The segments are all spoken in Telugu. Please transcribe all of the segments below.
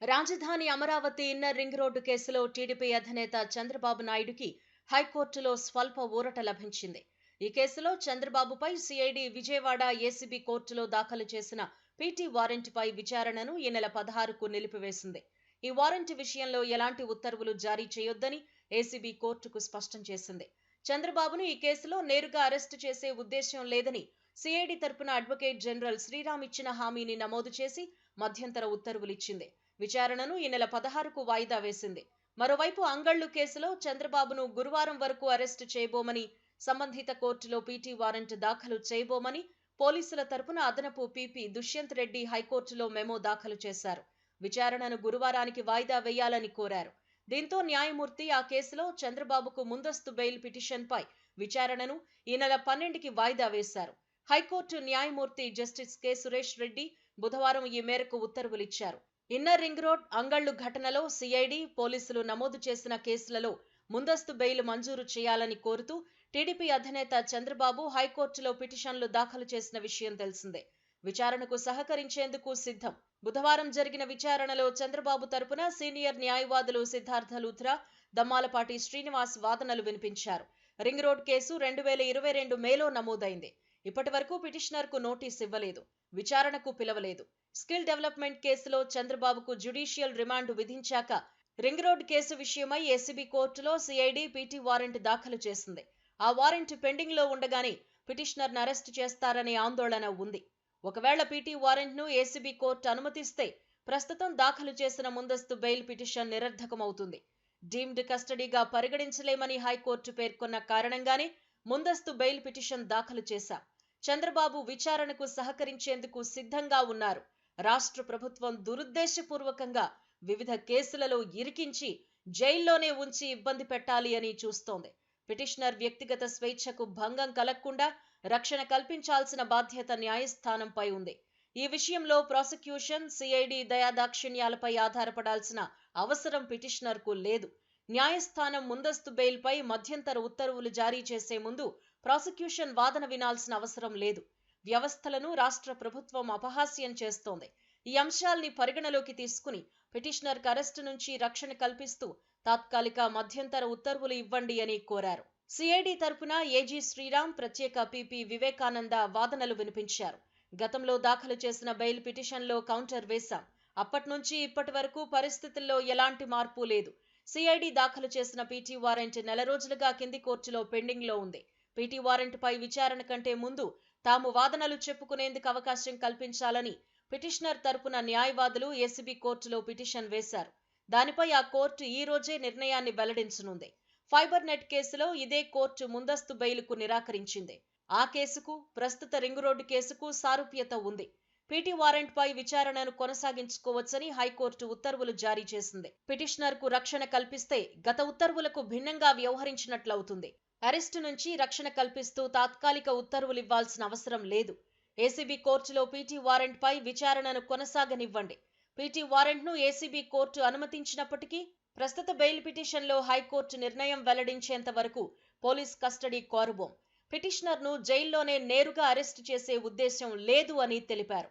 రాజధాని అమరావతి ఇన్నర్ రింగ్ రోడ్డు కేసులో టీడీపీ అధినేత చంద్రబాబు నాయుడుకి హైకోర్టులో స్వల్ప ఊరట లభించింది. ఈ కేసులో చంద్రబాబుపై సిఐడి విజయవాడ ఏసీబీ కోర్టులో దాఖలు చేసిన పీటీ వారెంట్పై విచారణను ఈ నెల 16కు నిలిపివేసింది. ఈ వారెంట్ విషయంలో ఎలాంటి ఉత్తర్వులు జారీ చేయొద్దని ఏసీబీ కోర్టుకు స్పష్టం చేసింది. చంద్రబాబును ఈ కేసులో నేరుగా అరెస్టు చేసే ఉద్దేశం లేదని సిఐడి తరపున అడ్వకేట్ జనరల్ శ్రీరామ్ ఇచ్చిన హామీని నమోదు చేసి మధ్యంతర ఉత్తర్వులిచ్చింది. విచారణను ఈ నెల 16కు వాయిదా వేసింది. మరోవైపు అంగళ్లు కేసులో చంద్రబాబును గురువారం వరకు అరెస్టు చేయబోమని, సంబంధిత కోర్టులో పీటీ వారెంట్ దాఖలు చేయబోమని పోలీసుల తరపున అదనపు పీపీ దుష్యంత్ రెడ్డి హైకోర్టులో మెమో దాఖలు చేశారు. విచారణను గురువారానికి వాయిదా వేయాలని కోరారు. దీంతో న్యాయమూర్తి ఆ కేసులో చంద్రబాబుకు ముందస్తు బెయిల్ పిటిషన్పై విచారణను ఈ నెల 12కి వాయిదా వేశారు. హైకోర్టు న్యాయమూర్తి జస్టిస్ కె సురేష్ రెడ్డి బుధవారం ఈ మేరకు ఉత్తర్వులిచ్చారు. ఇన్నర్ రింగ్ రోడ్ అంగళ్లు ఘటనలో సిఐడి పోలీసులు నమోదు చేసిన కేసులలో ముందస్తు బెయిల్ మంజూరు చేయాలని కోరుతూ టీడీపీ అధినేత చంద్రబాబు హైకోర్టులో పిటిషన్లు దాఖలు చేసిన విషయం తెలిసిందే. విచారణకు సహకరించేందుకు సిద్ధం. బుధవారం జరిగిన విచారణలో చంద్రబాబు తరపున సీనియర్ న్యాయవాదులు సిద్ధార్థ లూథ్రా, దమ్మాలపాటి శ్రీనివాస్ వాదనలు వినిపించారు. రింగ్ రోడ్ కేసు 2022 మేలో నమోదైంది. ఇప్పటి వరకు పిటిషనర్కు నోటీస్ ఇవ్వలేదు, విచారణకు పిలవలేదు. స్కిల్ డెవలప్మెంట్ కేసులో చంద్రబాబుకు జ్యుడిషియల్ రిమాండ్ విధించాక రింగ్ రోడ్ కేసు విషయమై ఏసీబీ కోర్టులో సిఐడి పీటీ వారెంట్ దాఖలు చేసింది. ఆ వారెంట్ పెండింగ్ లో ఉండగానే పిటిషనర్ను అరెస్టు చేస్తారనే ఆందోళన ఉంది. ఒకవేళ పీటీ వారెంట్ ను ఏసీబీ కోర్టు అనుమతిస్తే ప్రస్తుతం దాఖలు చేసిన ముందస్తు బెయిల్ పిటిషన్ నిరర్ధకమవుతుంది. డీమ్డ్ కస్టడీగా పరిగణించలేమని హైకోర్టు పేర్కొన్న కారణంగానే ముందస్తు బెయిల్ పిటిషన్ దాఖలు చేశాం. చంద్రబాబు విచారణకు సహకరించేందుకు సిద్ధంగా ఉన్నారు. రాష్ట్ర ప్రభుత్వం దురుద్దేశపూర్వకంగా వివిధ కేసులలో ఇరికించి జైల్లోనే ఉంచి ఇబ్బంది పెట్టాలి అని చూస్తోంది. పిటిషనర్ వ్యక్తిగత స్వేచ్ఛకు భంగం కలగకుండా రక్షణ కల్పించాల్సిన బాధ్యత న్యాయస్థానంపై ఉంది. ఈ విషయంలో ప్రాసిక్యూషన్, సిఐడి దయాదాక్షిణ్యాలపై ఆధారపడాల్సిన అవసరం పిటిషనర్కు లేదు. న్యాయస్థానం ముందస్తు బెయిల్పై మధ్యంతర ఉత్తర్వులు జారీ చేసే ముందు ప్రాసిక్యూషన్ వాదన వినాల్సిన అవసరం లేదు. వ్యవస్థలను రాష్ట్ర ప్రభుత్వం అపహాస్యం చేస్తోంది. ఈ అంశాల్ని పరిగణలోకి తీసుకుని పిటిషనర్కు అరెస్టు నుంచి రక్షణ కల్పిస్తూ తాత్కాలిక మధ్యంతర ఉత్తర్వులు ఇవ్వండి అని కోరారు. సిఐడి తరపున ఏజీ శ్రీరామ్, ప్రత్యేక పీపీ వివేకానంద వాదనలు వినిపించారు. గతంలో దాఖలు చేసిన బెయిల్ పిటిషన్లో కౌంటర్ వేశాం. అప్పటి నుంచి ఇప్పటి వరకు పరిస్థితుల్లో ఎలాంటి మార్పు లేదు. సిఐడి దాఖలు చేసిన పీటీ వారెంట్ నెల రోజులుగా కింది కోర్టులో పెండింగ్ లో ఉంది. పీటీ వారెంట్ పై విచారణ కంటే ముందు తాము వాదనలు చెప్పుకునేందుకు అవకాశం కల్పించాలని పిటిషనర్ తరపున న్యాయవాదులు ఏసీబీ కోర్టులో పిటిషన్ వేశారు. దానిపై ఆ కోర్టు ఈ రోజే నిర్ణయాన్ని వెల్లడించనుంది. ఫైబర్ నెట్ కేసులో ఇదే కోర్టు ముందస్తు బెయిల్కు నిరాకరించింది. ఆ కేసుకు, ప్రస్తుత రింగ్ రోడ్డు కేసుకు సారూప్యత ఉంది. పీటీ వారెంట్ పై విచారణను కొనసాగించుకోవచ్చని హైకోర్టు ఉత్తర్వులు జారీ చేసింది. పిటిషనర్ కు రక్షణ కల్పిస్తే గత ఉత్తర్వులకు భిన్నంగా వ్యవహరించినట్లవుతుంది. అరెస్టు నుంచి రక్షణ కల్పిస్తూ తాత్కాలిక ఉత్తర్వులు ఇవ్వాల్సిన అవసరం లేదు. ఏసీబీ కోర్టులో పీటీ వారెంట్ పై విచారణను కొనసాగనివ్వండి. పీటీ వారెంట్ ను ఏసీబీ కోర్టు అనుమతించినప్పటికీ ప్రస్తుత బెయిల్ పిటిషన్లో హైకోర్టు నిర్ణయం వెల్లడించేంత వరకు పోలీస్ కస్టడీ కోరబోం. పిటిషనర్ ను జైల్లోనే నేరుగా అరెస్టు చేసే ఉద్దేశం లేదు అని తెలిపారు.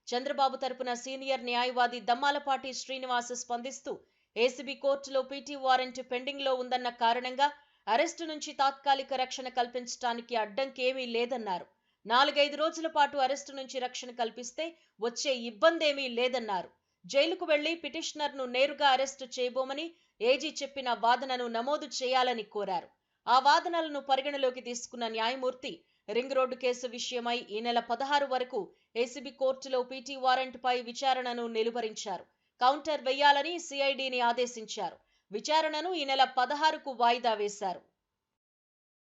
చంద్రబాబు తరపున సీనియర్ న్యాయవాది దమ్మాలపాటి శ్రీనివాస్ స్పందిస్తూ ఏసీబీ కోర్టులో పీటీ వారెంట్ పెండింగ్ లో ఉందన్న కారణంగా అరెస్టు నుంచి తాత్కాలిక రక్షణ కల్పించడానికి అడ్డంకేమీ లేదన్నారు. 4-5 రోజుల పాటు అరెస్టు నుంచి రక్షణ కల్పిస్తే వచ్చే ఇబ్బందేమీ లేదన్నారు. జైలుకు వెళ్లి పిటిషనర్ ను నేరుగా అరెస్టు చేయబోమని ఏజీ చెప్పిన వాదనను నమోదు చేయాలని కోరారు. ఆ వాదనలను పరిగణలోకి తీసుకున్న న్యాయమూర్తి రింగ్ రోడ్డు కేసు విషయమై ఈ నెల 16 వరకు ఏసీబీ కోర్టులో పీటీ వారెంట్ పై విచారణను నిలువరించారు. కౌంటర్ వేయాలని సిఐడిని ఆదేశించారు. విచారణను ఈ నెల 16కు వాయిదా వేశారు.